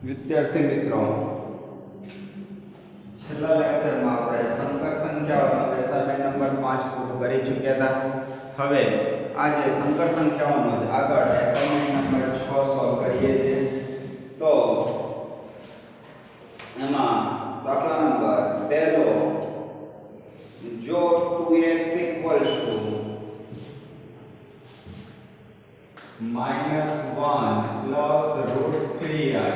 વિદ્યાર્થી મિત્રો, છેલ્લા લેક્ચરમાં આપણે સંકર સંખ્યાઓનો એસાઇનમેન્ટ નંબર 5 પૂરું કરી ચૂક્યા હતા. હવે આજે સંકર સંખ્યાઓનો જ આગળ એસાઇનમેન્ટ નંબર 6 સોલ્વ કરીએ છીએ. તો એમાં દાખલા નંબર પહેલો, જો 2x -1 plus √3i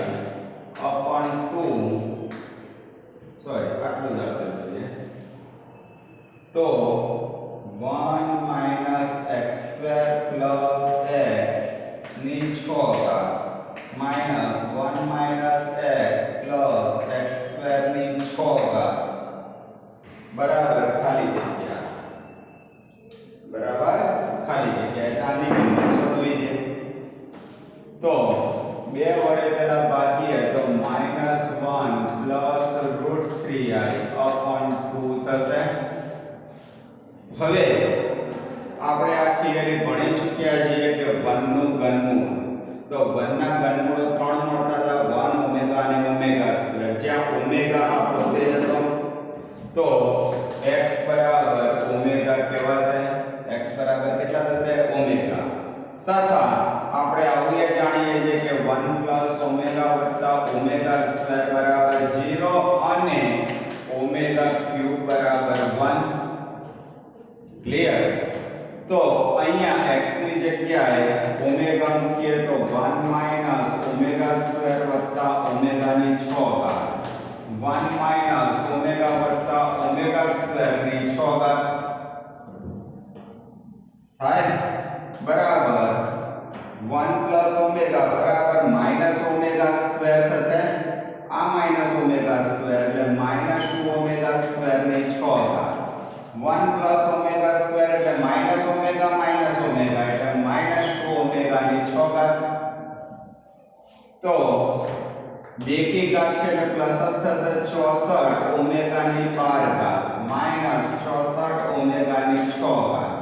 upon 2, sorry આટલું જ આપણે જોઈએ. તો 1 - x² plus x ની 6 ઘાત minus 1 - x plus x² ની 6 ઘાત બરાબર ખાલી જગ્યા. બરાબર ખાલી જગ્યા એટલે આની કિંમત શોધવી છે. તો 2 વડે પહેલા ભાગીએ તો -1 plus √3i upon 2 થશે. હવે આપણે આ થિયરી ભણી ચૂક્યા છીએ કે 1 નું ઘનમૂળ. તો 1 ના ઘનમૂળો 3 મળતા હતા, 1 ઓમેગા અને ઓમેગા સ્ક્વેર. જ્યાં ઓમેગા આ પોતે જ હતો તો x બરાબર ઓમેગા કહેવાશે. x બરાબર કેટલા થશે? ઓમેગા. તથા આપણે આવું એ જાણીએ છીએ કે 1 પ્લસ ઓમેગા વત્તા ઓમેગા સ્ક્વેર બરાબર 0 અને ઓમેગા ક્યુબ બરાબર 1. ક્લિયર? તો અહીંયા x ની જગ્યાએ ઓમેગા મૂકીએ તો 1 માઈનસ ઓમેગા સ્ક્વેર વત્તા ઓમેગા ની 6 ઘાત 1 માઈનસ ઓમેગા વત્તા ઓમેગા સ્ક્વેર ની 6 ઘાત થાય બરાબર 1 પ્લસ ઓમેગા બરાબર માઈનસ ઓમેગા સ્ક્વેર થશે. આ માઈનસ ઓમેગા સ્ક્વેર એટલે -2 ઓમેગા સ્ક્વેર ની 6 ઘાત 1 પ્લસ ઓમેગા સ્ક્વેર એટલે માઈનસ ઓમેગા એટલે -2 ઓમેગા ની 6 ઘાત. તો 2 કી ઘાત છે એટલે પ્લસ જ થશે. 64 ઓમેગા ની 12 ઘાત માઈનસ 64 ઓમેગા ની 6 ઘાત.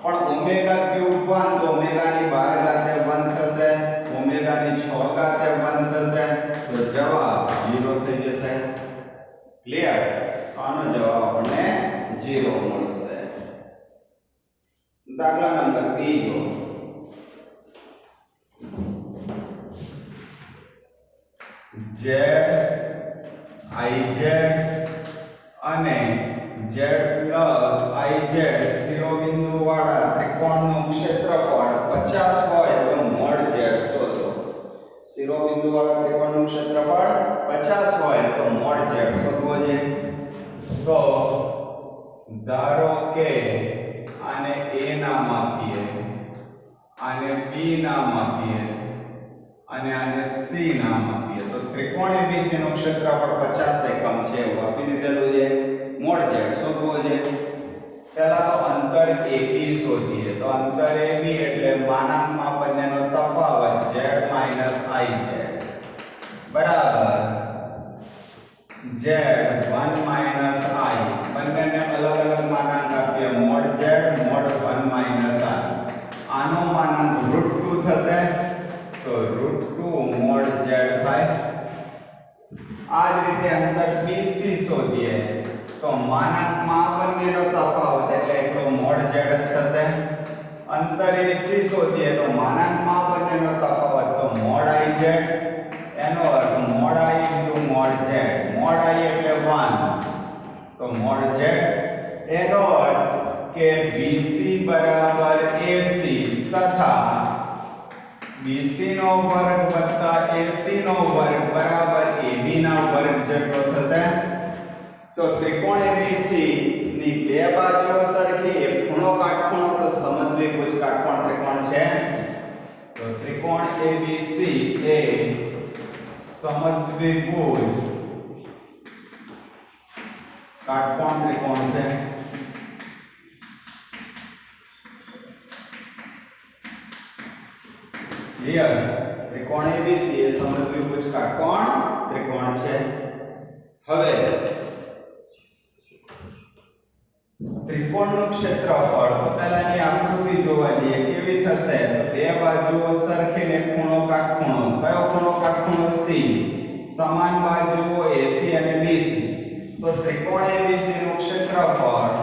પણ ઓમેગા ક્યુબ 1 તો ઓમેગા ની 12 ઘાતે 1 થશે, ઓમેગા ની 6 ઘાતે 1 થશે. તો જવાબ 0 થઈ જશે. ક્લિયર? આનો જવાબ આપણને 0 મળશે. દાખલા નંબર બીજો, z iz અને z પ્લસ iz શિરોબિંદુ વાળા ત્રિકોણનું ક્ષેત્રફળ 50 હોય તો મોડ z શોધો. શિરોબિંદુ વાળા ત્રિકોણનું ક્ષેત્રફળ 50 હોય તો મોડ z શોધવો છે. તો ધારો કે આને a નામ આપીએ, આને b નામ આપીએ અને આને c નામ આપીએ. તો ત્રિકોણ ABC નું ક્ષેત્રફળ 50 એકમ છે એવું આપી દીધેલું છે. મોડ z શોધવો છે. પહેલા તો અંતર AB શોધીએ. તો અંતર AB એટલે માનાંકમાં બંનેનો તફાવત z iz બરાબર z 1 i. બંનેને અલગ અલગ માનાંક આપીએ, મોડ z મોડ 1 i. આનો માનાંક √2 થશે તો √2 મોડ z થાય. આ જ રીતે અંતર BC શોધીએ તો માનાંકમાં બંનેનો તફાવત એટલે એકલો મોડ z જ થશે. અંતર AC શોધીએ તો માનાંકમાં બંનેનો તફાવત તો મોડ iz. એનો અર્થ mod i * mod z. Mod i એટલે 1 તો મોડ z. એનો અર્થ કે BC બરાબર AC તથા BC નો વર્ગ વત્તા AC નો વર્ગ બરાબર AB ના વર્ગ જેટલો થશે. તો ત્રિકોણ ABC ની બે બાજુઓ સરખી, એક ખૂણો કાટખૂણો તો સમદ્વિભુજ કાટકોણ ત્રિકોણ છે. તો ત્રિકોણ ABC એ સમદ્વિભુજ કાટકોણ ત્રિકોણ છે. ક્લિયર? ત્રિકોણ ABC એ સમદ્વિભુજ કાટકોણ ત્રિકોણ છે. હવે ત્રિકોણનું ક્ષેત્રફળ તો પહેલાની આકૃતિ જોવા જઈએ કેવી થશે. બે બાજુઓ સરખી ને ખૂણો કાટખૂણો. કયો ખૂણો કાટખૂણો સી સમાન બાજુઓ એસી અને બીસી તો ત્રિકોણ એબીસી નું ક્ષેત્રફળ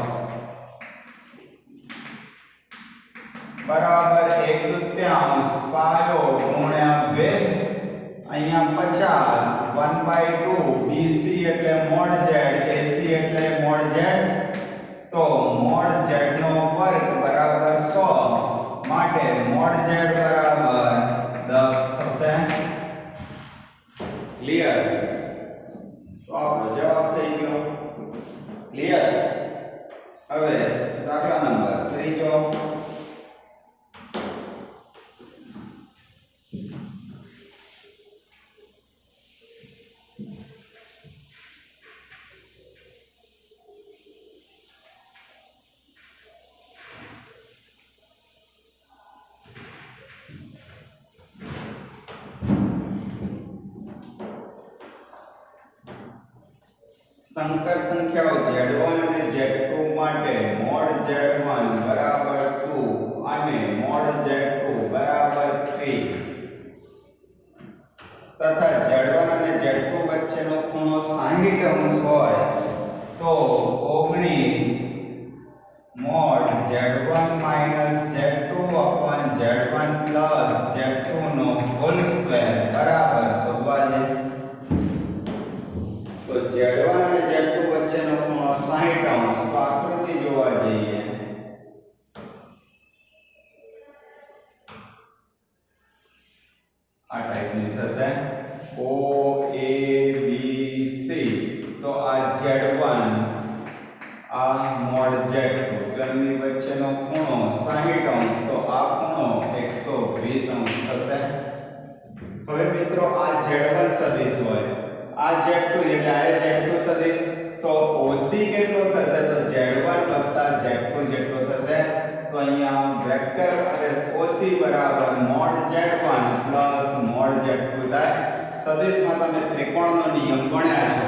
બરાબર 1/3 પાયો ગુણ્યા વેધ અહીંયા 50 1/2 બીસી એટલે મોડ ઝેડ એસી એટલે મોડ ઝેડ તો મોડ ઝેડ નો વર્ગ બરાબર 100 માટે મોડ ઝેડ બરાબર 10 થશે ક્લિયર તો આપણો જવાબ થઈ ગયો ક્લિયર હવે દાખલા નંબર 3 संकर संख्याओं z1 અને z2 માટે મોડ z1 બરાબર 2 અને મોડ z2 બરાબર 3 તથા z1 અને z2 વચ્ચેનો ખૂણો 60 અંશ હોય તો 19 mode z1 z2 upon z1 z2 નો હોલ સ્ક્વેર બરાબર શોધવા છે તો z1 અને z2 વચ્ચેનો ખૂણો 60 અંશ તો આકૃતિ જોવા જઈએ આ ટાઈપની થશે O A B C તો આ z1 આ મોડ z2 તેમની વચ્ચેનો ખૂણો 60 અંશ તો આ ખૂણો 120 અંશ થશે હવે મિત્રો આ z1 સદિશ હોય આ z2 એટલે આ z2 સદિશ તો OC કેટલો થશે તો z1 + z2 જેટલો થશે તો અહીંયા વેક્ટર અને OC બરાબર મોડ z1 + મોડ z2 થાય સદિશમાં તમે ત્રિકોણનો નિયમ ભણ્યા છો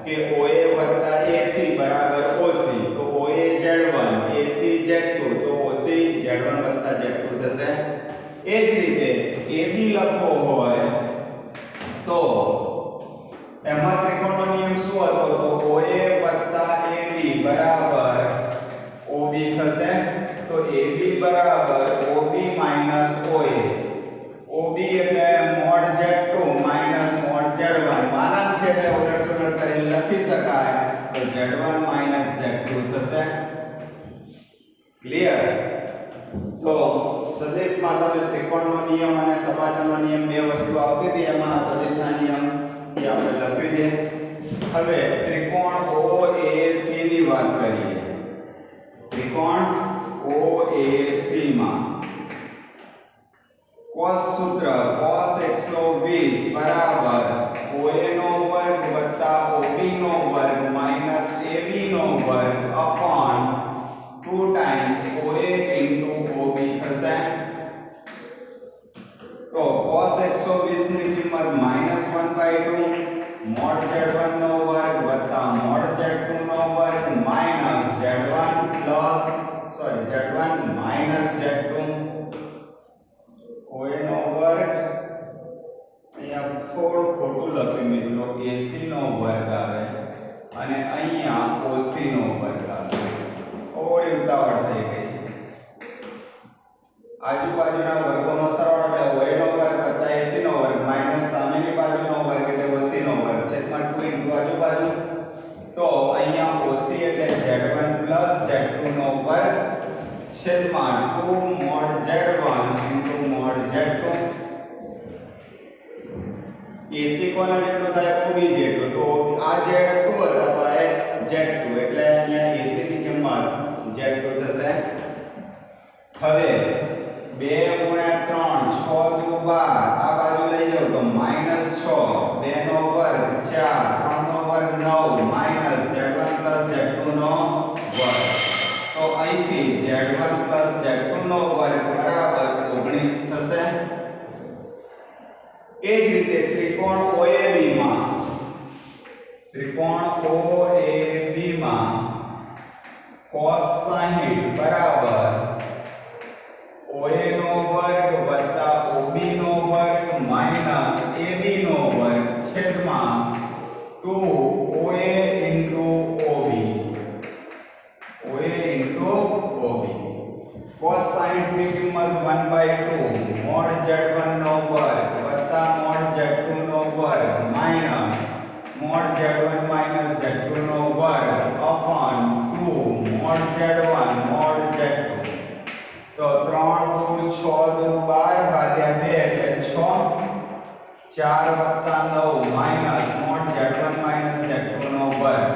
કે OA + AC બરાબર OC તો OA z1 AC z2 તો OC z1 + z2 થશે એ જ રીતે AB લખવો હોય તો એમાં ત્રિકોણનો નિયમ શું હતો તો OA + AB બરાબર OB થશે તો AB બરાબર OB - OA OB એટલે mode z2 minus mode z1 માનાંક છે એટલે ઉલટ-સુલટ કરીને લખી શકાય તો z1 - z2 થશે ક્લિયર તો સદિશમાં તમે ત્રિકોણનો નિયમ અને સપાટનો નિયમ બે વસ્તુ આવતી હતી એમાં સદિશના નિયમ એ આપણે લખ્યું છે હવે ત્રિકોણ OAC ની વાત કરીએ ત્રિકોણ OAC માં cos સૂત્ર cos 120 બરાબર OA નો વર્ગ વત્તા OB નો વર્ગ માઈનસ AB નો વર્ગ upon 2 times OA into OB થશે તો cos 120 ની કિંમત -1/2 મોડ z1 નો વર્ગ વત્તા મોડ z2 નો વર્ગ minus z1 minus z2 OA નો વર્ગ અહીંયા થોડું ખોટું લખ્યું મિત્રો AC નો વર્ગ આવે અને અહીંયા OC નો વર્ગ આવે થોડી ઉતાવળ થઈ ગઈ આજુબાજુના વર્ગોનો સરવાળો એટલે OA નો વર્ગ વત્તા AC નો વર્ગ માઈનસ સામેની બાજુનો વર્ગ એટલે OC નો વર્ગ છેદમાં 2 ઇન્ટુ આજુબાજુ તો અહીંયા OC એટલે z1 z2 નો વર્ગ છેદમાં 2 mode z1 into mode z2 AC કોના જેટલો થાય OB જેટલો તો આ z2 હતો તો આ z2 એટલે અહીંયા AC ની કિંમત z2 થશે હવે 2 × 3 6 દુ 12 આ બાજુ લઈ જાવ તો -6 2 નો વર્ગ 4 3 નો વર્ગ 9 માઈનસ z1 + z2 નો વર્ગ તો અહીંથી z1 + z2 નો વર્ગ બરાબર 19 થશે એ જ રીતે ત્રિકોણ OAB માં cos 60 બરાબર OA નો વર્ગ વત્તા OB નો વર્ગ માઈનસ AB નો વર્ગ 2 OA into OB, OA into OB. cos sin ની કિંમત 1/2 mod z1 નો વર્ગ વત્તા mod z2 નો વર્ગ minus mod z1 minus z2 નો વર્ગ upon 2 mod z1 mod z2. તો 3 દુ 6 દુ 12 ભાગ્યા 2 એટલે 6 4 વત્તા 9 minus mod z1 minus z2 નો વર્ગ.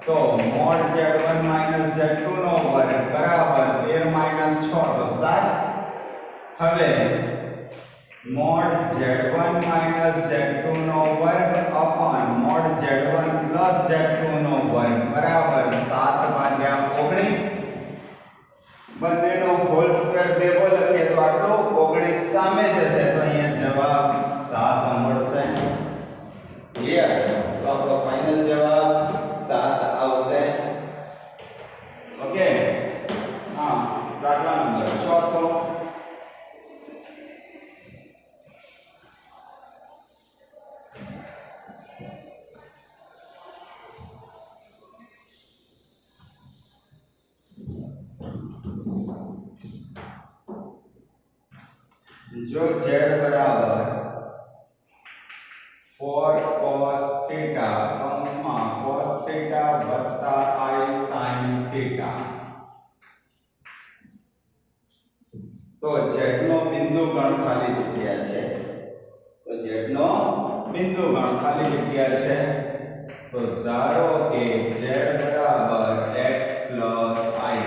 તો mod z1 minus z2 નો વર્ગ બરાબર 13 minus 6 તો 7. હવે mod z1 minus z2 નો વર્ગ upon mod z1 plus z2 નો વર્ગ બરાબર 7 ભાગ્યા 19. બંનેનો હોલ સ્ક્વેર ભેગો લખીએ તો આટલો 19 સામે જશે તો અહીંયા જવાબ 7 મળશે. ક્લિયર? તો આપણો ફાઇનલ જવાબ 7 આવશે. ઓકે. હા, દાખલા નંબર 4. जो z बराबर 4 cos थीटा कौंसમાં cos थीटा વત્તા i sin थीटा. તો z નો બિંદુ ગણ ખાલી જગ્યા છે. તો z નો બિંદુ ગણ ખાલી જગ્યા છે. તો ધારો કે z બરાબર x + iy.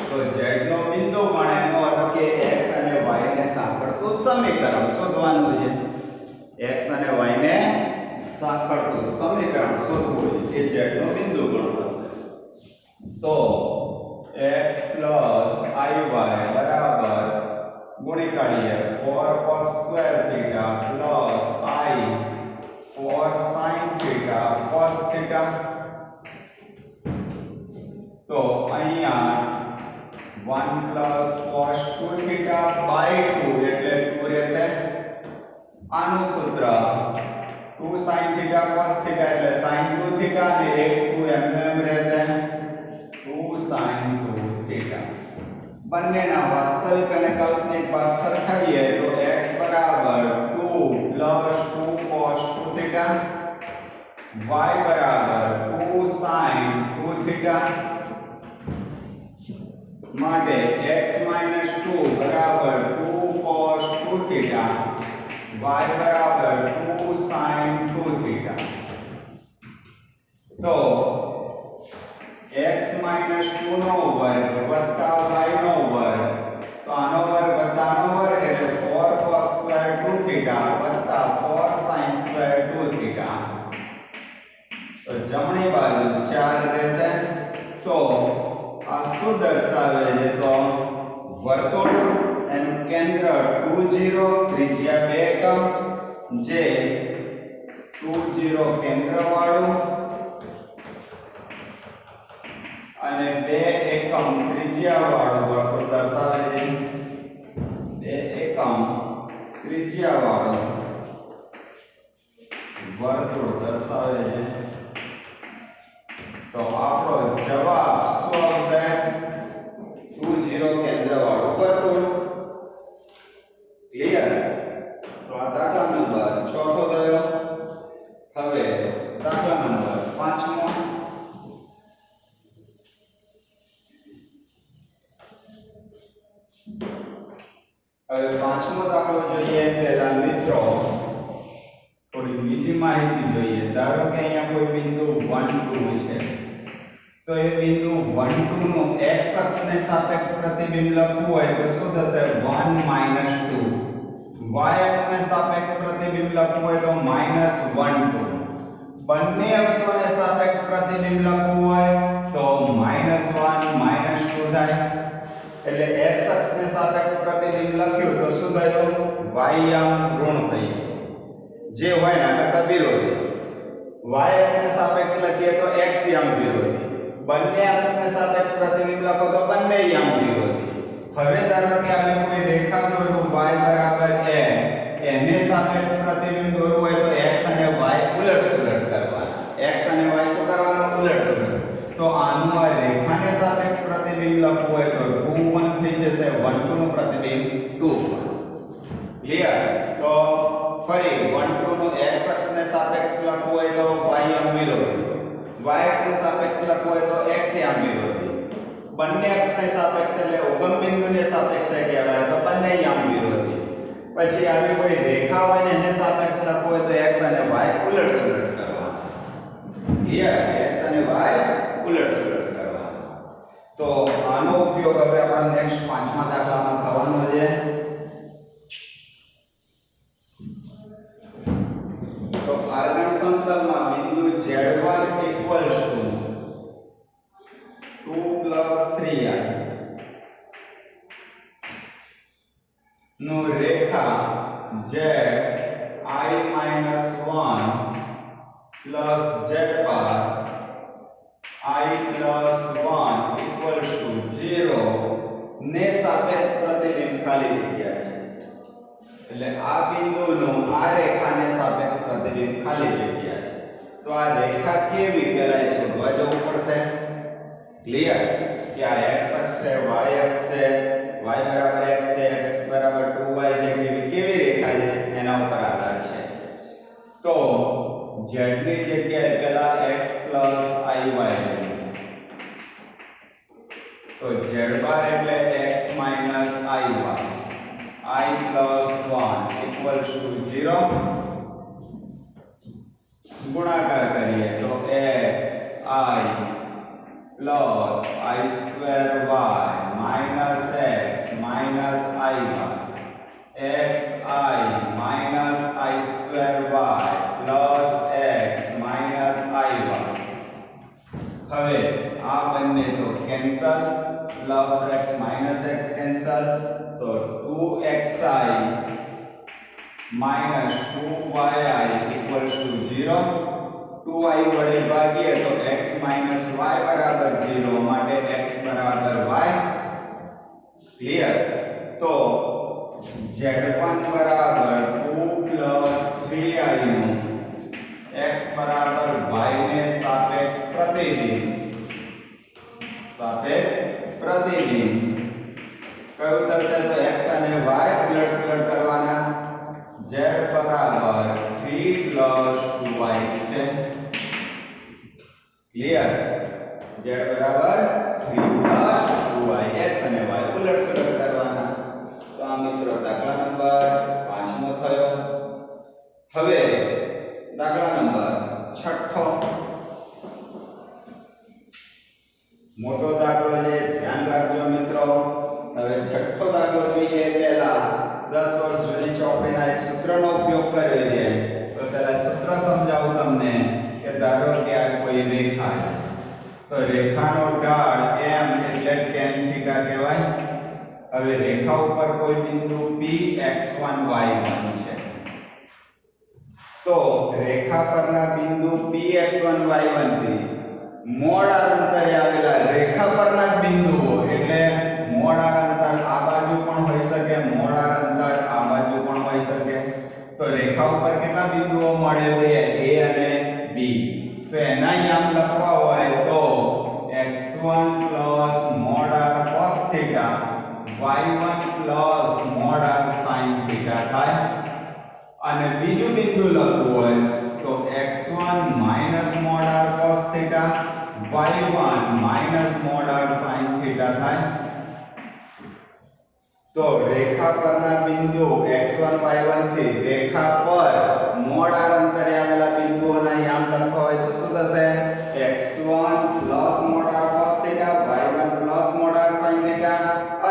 તો z નો બિંદુ ગણ એનો અર્થ કે x અને y ને સાંકળતું સમીકરણ શોધવાનું છે. x અને y ને સાંકળતું સમીકરણ શોધવું છે જે z નો બિંદુ ગણ હશે. તો x + iy બરાબર ગુણીકાળીએ 4 cos square theta plus i 4 sin theta cos theta. તો અહીંયા 1 plus cos 2 theta by 2 એટલે 2 રહેશે. આનું સૂત્ર 2 sin theta cos theta એટલે sin 2 theta અને 1 2 એમ રહેશે. 2 sin 2 theta. બંનેના વાસ્તવિક અને કાલ્પનિક ભાગ સરખાઈએ તો x બરાબર 2 plus 2 cos 2 theta, y બરાબર 2 sin 2 theta. માટે x - 2 બરાબર 2 cos 2 theta, y બરાબર 2 sin 2 theta. તો x - 2 નો વર્ગ વત્તા y નો વર્ગ. તો આનો વર્ગ વત્તા આનો વર્ગ એટલે 4 cos સ્ક્વેર 2 theta વત્તા 4 sin સ્ક્વેર 2 theta. તો જમણી બાજુ 4 રહેશે. તો આ શું દર્શાવે છે? તો વર્તુળ એનું કેન્દ્ર 20 ત્રિજ્યા 2 એકમ જે 20 કેન્દ્ર વાળું અને 2 એકમ ત્રિજ્યા વાળું વર્તુળ દર્શાવે છે. 2 એકમ ત્રિજ્યા વાળું વર્તુળ દર્શાવે છે. તો આપણો જવાબ શું આવશે? 20 કેન્દ્ર વાળું વર્તુળ. ક્લિયર? તો આ દાખલા નંબર 4 થયો. હવે દાખલા નંબર 5. હવે 5મો દાખલો જોઈએ. પહેલા મિત્રો થોડી બીજી માહિતી જોઈએ. ધારો કે અહીંયા કોઈ બિંદુ 1 2 છે. તો એ બિંદુ 1 2 નું x અક્ષને સાપેક્ષ પ્રતિબિંબ લખવું હોય તો શું થશે? 1 - 2. y અક્ષને સાપેક્ષ પ્રતિબિંબ લખવું હોય તો -1 2. બંને અક્ષોને સાપેક્ષ પ્રતિબિંબ લખવું હોય તો -1 -2 થાય. એટલે x અક્ષને સાપેક્ષ પ્રતિબિંબ લખ્યું તો શું થયું? y આમ ઋણ થઈ જે હોય ના કરતા વિરોધી. y અક્ષને સાપેક્ષ લખીએ તો x આમ વિરોધી. બંને અક્ષને સાપેક્ષ પ્રતિબિંબ લખો તો બંને આમ વિરોધી. હવે ધારો કે આપણે કોઈ રેખા દોરવું y બરાબર x એને સાપેક્ષ પ્રતિબિંબ દોરવું હોય તો x અને y ઉલટ સુલટ કરવાના. સાપેક્ષ પ્રતિબિંબ લખવું હોય તો 2 1 થઈ જશે, 1 2 નું પ્રતિબિંબ 2 ક્લિયર. તો ફરી 1 2 નું x અક્ષને સાપેક્ષ લખવું હોય તો y આમ વિરોધી, y અક્ષને સાપેક્ષ લખવું હોય તો x આમ વિરોધી. બંને અક્ષને સાપેક્ષ એટલે ઉગમ બિંદુને સાપેક્ષે કહેવાય તો બંને આમ વિરોધી. પછી આવી કોઈ રેખા હોય ને એને સાપેક્ષ લખવું હોય તો x અને y ઉલટ-સુલટ કરવા. ક્લિયર, x અને y ઉલટ-સુલટ કરવા. તો આનો ઉપયોગ હવે આપણા નેક્સ્ટ 5મા દાખલામાં થવાનો છે. તો આર્ગન સમતલમાં બિંદુ z1 2 3i no Rekha z i - 1 plus z bar i plus 1 equals to 0 ને સાપેક્ષ પ્રતિબિંબ ખાલી જગ્યા છે. એટલે આ બિંદુનું આ રેખાને સાપેક્ષ પ્રતિબિંબ ખાલી જગ્યા છે. તો આ રેખા કેવી પેલા એ શોધવા જવું પડશે. ક્લિયર કે આ x અક્ષ છે, y અક્ષ છે, y બરાબર x છે, x બરાબર 2y છે, કેવી રેખા છે એના ઉપર આધાર છે. તો z ની જગ્યાએ પહેલા x + iy લઈએ. તો z બાર એટલે x - iy i plus 1 equals to 0. गुणाकार करिए तो x i plus i square y minus x minus i y, x i minus i square y plus x minus i y. હવે આ બંને તો cancel, plus x minus x cancel, તો 2xi minus 2yi equals to 0. 2i વડે ભાગીએ તો x minus y બરાબર 0 માટે x બરાબર y. ક્લિયર. તો z1 બરાબર 2 plus 3i નું x બરાબર y ને સાપેક્ષ પ્રતિબિંબ કયું થશે તો x અને y ઉલટ-સુલટ કરવાના. z બરાબર 3 plus 2y છે. ક્લિયર. z બરાબર 3 plus 2y, x અને y ઉલટ-સુલટ કરવાના. તો આ મિત્રો દાખલા નંબર 5મો થયો. હવે દાખલા નંબર 6. મોટો દાખલો છે, ધ્યાન રાખજો મિત્રો. હવે 6થો દાખલો જોઈએ પહેલા 10 વર્ષ જૂની ચોપડીના એક સૂત્રનો ઉપયોગ કર્યો છે. તો પહેલા સૂત્ર સમજાવું તમને કે ધારો કે આ કોઈ રેખા છે. તો રેખાનો ઢાળ m એટલે tan થીટા કહેવાય. હવે રેખા ઉપર કોઈ બિંદુ p x1 y1 છે. તો રેખા પરના બિંદુ p x1 y1 થી મોડા અંતરે આવેલા રેખા પરના જ બિંદુઓ એટલે મોડા અંતર આ બાજુ પણ હોઈ શકે, મોડા અંતર આ બાજુ પણ હોઈ શકે. તો રેખા ઉપર કેટલા બિંદુઓ મળે બે, a અને b. તો એના આમ લખવા હોય તો x1 plus મોડા cos થીટા y1 plus મોડા sin થીટા થાય. અને બીજું બિંદુ લખવું હોય તો x1 minus મોડા cos થીટા y1 minus મોડા sin થીટા થાય. તો રેખા પરના બિંદુ x1 y1 થી રેખા પર મોડા અંતરે આવેલા બિંદુઓના યામ લખવા હોય તો શું થશે? x1 plus મોડા cos થીટા y1 plus મોડા sin થીટા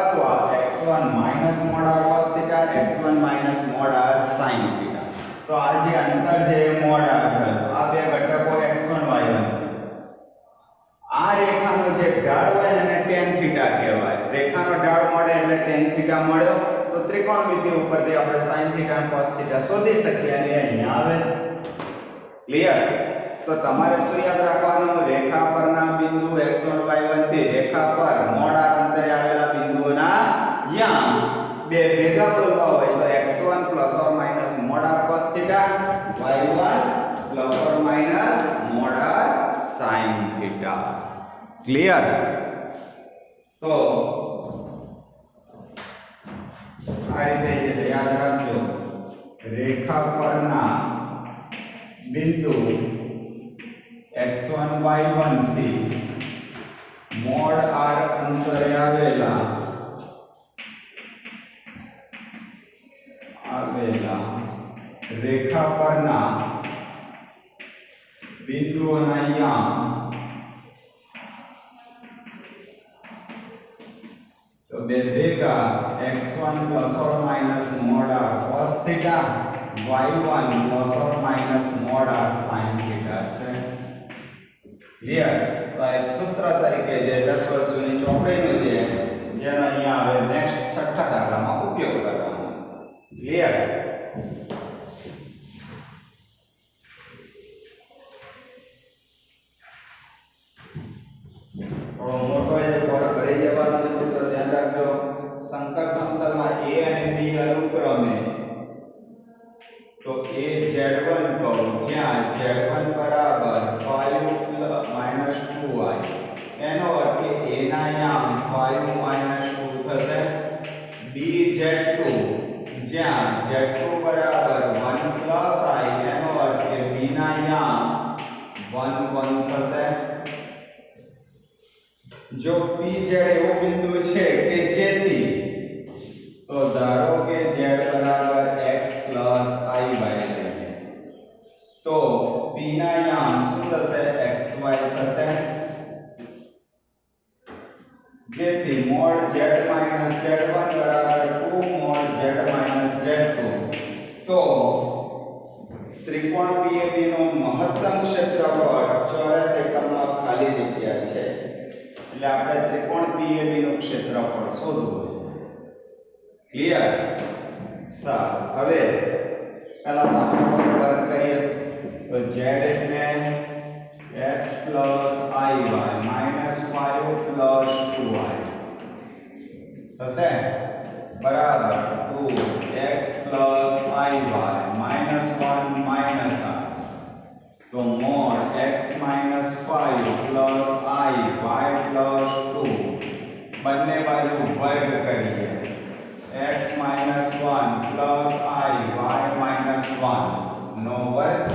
અથવા x1 minus મોડા cos થીટા x1 minus મોડા sin થીટા. તો આ જે અંતર છે એ મોડા થયું. આ બે ઘટકો x1 y1. આ રેખાનો જે ઢાળ હોય એને tan થીટા કહેવાય. રેખાનો ઢાળ મળે એટલે tan થીટા મળ્યો. તો ત્રિકોણમિતિ ઉપરથી આપણે sin થીટા અને cos થીટા શોધી શકીએ અને અહીંયા આવે. ક્લિયર. તો તમારે શું યાદ રાખવાનું? રેખા પરના બિંદુ x1 y1 થી રેખા પર મોડા અંતરે આવેલા બિંદુઓના યામ બે ભેગા બોલવા હોય તો x1 plus or minus મોડા cos theta y1 plus or minus મોડા sin થીટા. ક્લિયર. તો આ રીતે યાદ રાખજો, રેખા પરના બિંદુ x1 y1 થી મોડ r અંતરે આવેલા રેખા પરના બિંદુઓના યામ તો બે ભેગા x1 plus or minus mod r cos theta, y1 plus or minus mod r sin theta છે. ક્લિયર? તો એક સૂત્ર તરીકે જે 10 વર્ષ જૂની ચોપડીનું છે જેનો અહીંયા હવે નેક્સ્ટ છઠ્ઠા દાખલામાં ઉપયોગ કરવાનો. ક્લિયર? થોડો મોટો છે, થોડો ભરી જવાનો છે મિત્રો, ધ્યાન રાખજો. શંકર સમતલમાં a અને b અનુક્રમે તો a z1 કહું જ્યાં z1 બરાબર 5 minus 2y, એનો અર્થ કે a ના યામ 5 minus 2 થશે. b z2 જ્યાં z2 બરાબર 1 plus i, એનો અર્થ કે b ના યામ 1 1 થશે. જો pz એવો બિંદુ છે કે જેથી તો ધારો કે z બરાબર x plus i y લઈએ તો p ના યામ શું થશે? xy થશે. જેથી mod z minus z1 બરાબર 2 mod z minus z2. તો ત્રિકોણ PAB નું મહત્તમ ક્ષેત્રફળ ચોરસ એકમમાં ખાલી જગ્યા છે, એટલે આપણે ત્રિકોણ PAB નું ક્ષેત્રફળ શોધવું છે. ક્લિયર? સારું, હવે પહેલા તો આપણે વર્ક કરીએ. તો z એટલે x plus iy minus 5 plus 2y થશે બરાબર 2x plus iy minus 1 minus i. તો mod x minus 5 plus i y plus 2 બંને બાજુ વર્ગ કરીએ. x minus 1 plus i y minus 1 નો વર્ગ,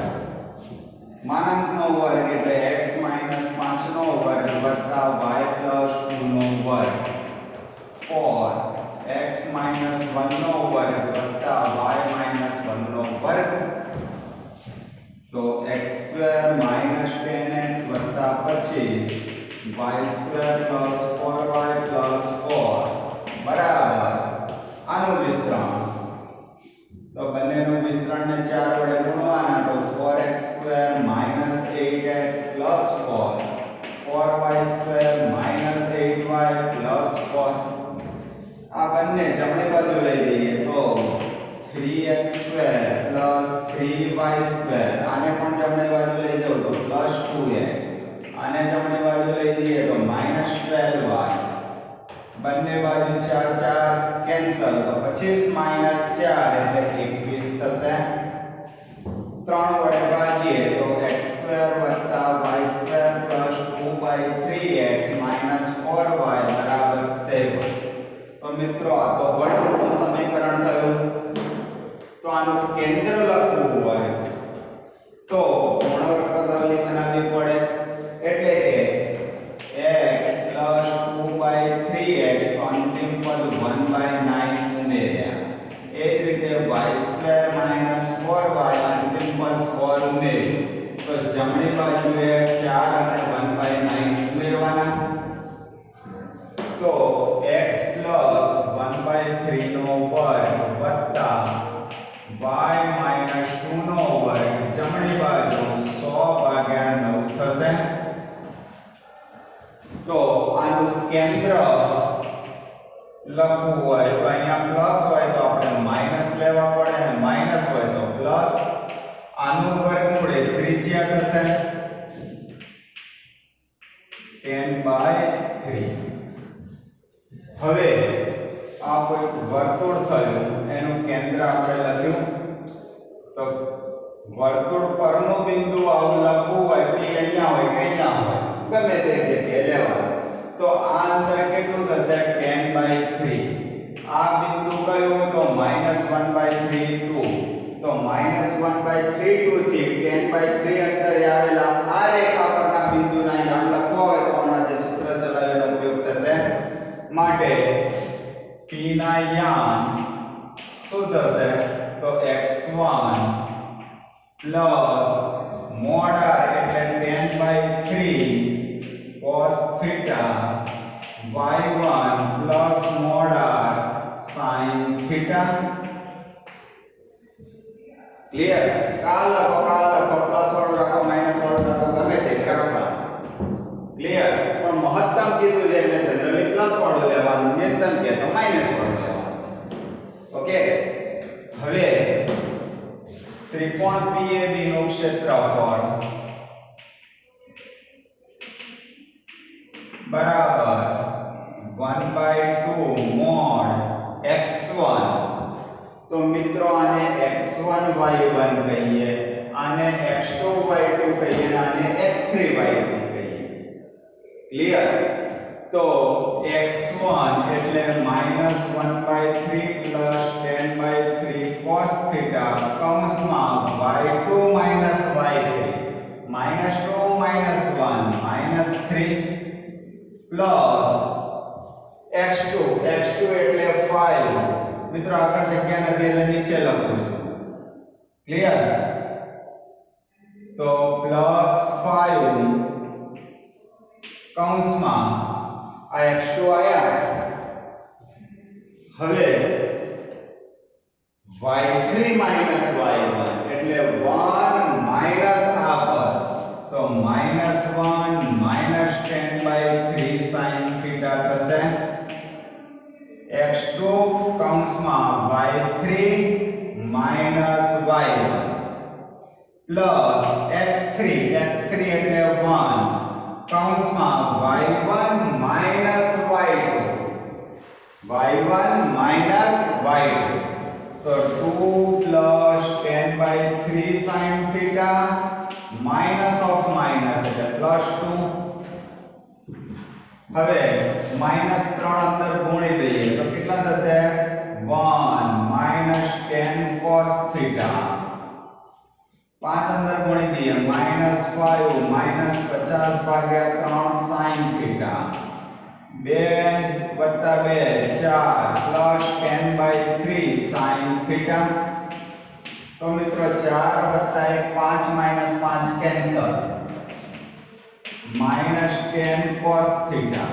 માનાંકનો વર્ગ એટલે x minus 5 નો વર્ગ વત્તા y plus 2 નો વર્ગ, for x minus 1 નો વર્ગ વત્તા y minus 1 નો વર્ગ. તો x square minus 10x વત્તા 25 y square plus 4y plus 4 બરાબર આનું વિસ્તરણ. તો બંનેનું વિસ્તરણને 4 વડે ગુણવાના તો 4x square minus 8x plus 4 4y square minus 8y plus 4. આ બંને જમણી બાજુ લઈ જઈએ તો 3x square plus 3y square, આને પણ જમણી બાજુ લઈ જાવ તો plus 2x, આને જમણી બાજુ લઈ જઈએ તો minus 12y. બંને બાજુ 4 4 કેન્સલ તો 25 minus 4 એટલે 21 થશે. 3 વડે ભાગીએ તો x square વત્તા y square plus 2/3x minus 4y બરાબર 7. તો મિત્રો આ તો વર્તુળનું સમીકરણ થયું. તો આનું કેન્દ્ર લખવું હોય તો પૂર્ણવર્ગ પદાવલી બનાવવી પડે, એટલે કે x plus 2/3x તો અંતિમ પદ 1/9 ઉમેર્યા. એ જ રીતે y square minus 4y અંતિમ પદ 4 ઉમેર્યું. તો જમણી બાજુએ 4 અને 1/9 ઉમેરવાના. તો x plus 1/3 નો વર્ગ વત્તા y minus 2 નો વર્ગ જમણી બાજુ 100/9 થશે. તો આનું કેન્દ્ર લખવું હોય તો અહીંયા પ્લસ હોય તો આપણે માઈનસ લેવા પડે અને માઈનસ હોય તો પ્લસ. આનું વર્ગમૂળ એ ત્રિજ્યા થશે 10/3. હવે આ કોઈ વર્તુળ થયું, એનું કેન્દ્ર આપણે લખ્યું. તો વર્તુળ પરનું બિંદુ આવું લખવું હોય p અહીંયા હોય કે અહીંયા હોય ગમે તે જગ્યાએ લેવાનું. તો આ અંતર કેટલું થશે? યાન શું થશે તો x1 પ્લસ મોડ r એટલે 10/3 cos theta y1 plus mode r sin theta clear કાલ લખો પ્લસ વાળું રાખો માઈનસ વાળું રાખો ગમે તે રાખવાનું ક્લિયર પણ મહત્તમ કીધું છે એટલે જનરલી પ્લસ વાળું લેવાનું ન્યૂનતમ કે તો માઈનસ વાળું લેવાનું ઓકે હવે ત્રિકોણ PAB નું ક્ષેત્રફળ બરાબર 1/2 મોડ x1 તો મિત્રો આને x1 y1 કહીએ આને x2 y2 કહીએ અને x3 y3 કહીએ ક્લિયર તો x1 એટલે -1/3 પ્લસ 10/3 cos theta કૌંસમાં y2 minus y3 -2 -1 -3 plus x2 એટલે 5 મિત્રો આગળ જગ્યા નથી એટલે નીચે લખું ક્લિયર તો પ્લસ 5 કૌંસમાં આ x2 આયા હવે y3 minus y1 એટલે 1 માઈનસ આ પર તો -1 10/3 sin theta થશે x2 કૌંસમાં y3 minus y1 plus x3 એટલે 1 કૌંસમાં y1 minus y2 તો 2 plus 10/3 sin theta minus of minus એટલે plus 2 હવે -3 અંદર ગુણી દઈએ તો કેટલા થશે 1 10 cos theta 5 અંદર ગુણી દઈએ -5 -50/3 sin theta 2 + 2 4 plus 10/3 sin theta તો મિત્રો 4 + 1 5 5 કેન્સલ -10 cos theta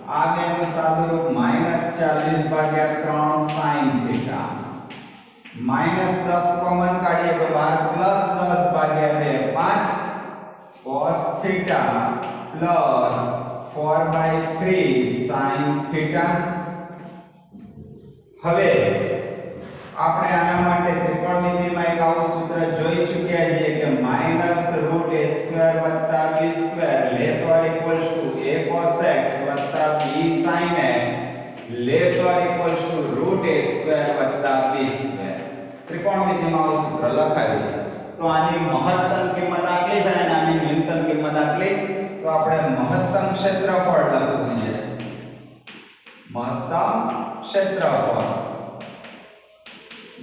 આ બેનું સાદુરૂપ -40/3 sin theta -10 કોમન કાઢીએ તો બહાર +10/2 5 cos theta plus 4/3 sin theta હવે આપણે આના માટે ત્રિકોણમિતિમાં એક આવું સૂત્ર જોઈ ચૂક્યા છીએ કે -√a² = a cos x + b sin x ≤ √a² + b². ત્રિકોણમિતિમાં આવું સૂત્ર લખાયું તો આની મહત્તમ કિંમત આટલી થાય અને આની ન્યૂનતમ કિંમત આટલી તો આપણે મહત્તમ ક્ષેત્રફળ લખવું છે મહત્તમ ક્ષેત્રફળ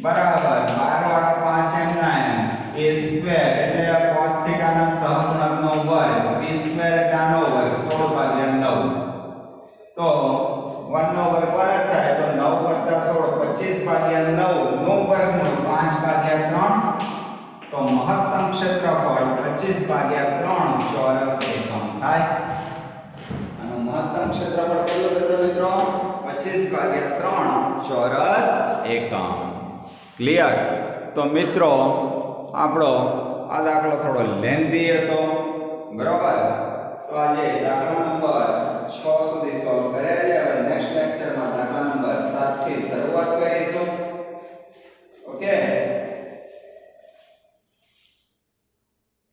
બરાબર 12 વાળા 5 એમ ના એમ a² એટલે cos θ ના સહગુણકનો વર્ગ b² એટલે આનો વર્ગ 16/9 તો 1 નો વર્ગ પરત થાય તો 9 + 16 25/9 નો વર્ગમૂળ 5/3 તો મહત્તમ ક્ષેત્રફળ 25/3 ચોરસ એકમ થાય અને મહત્તમ ક્ષેત્રફળ કેટલું થશે મિત્રો 25/3 ચોરસ એકમ ક્લિયર તો મિત્રો આપણો આ દાખલો થોડો લેન્ધી હતો બરાબર તો આજે દાખલા નંબર 6 સુધી સોલ્વ કર્યા છે હવે નેક્સ્ટ લેક્ચરમાં દાખલા નંબર 7 થી શરૂઆત કરીશું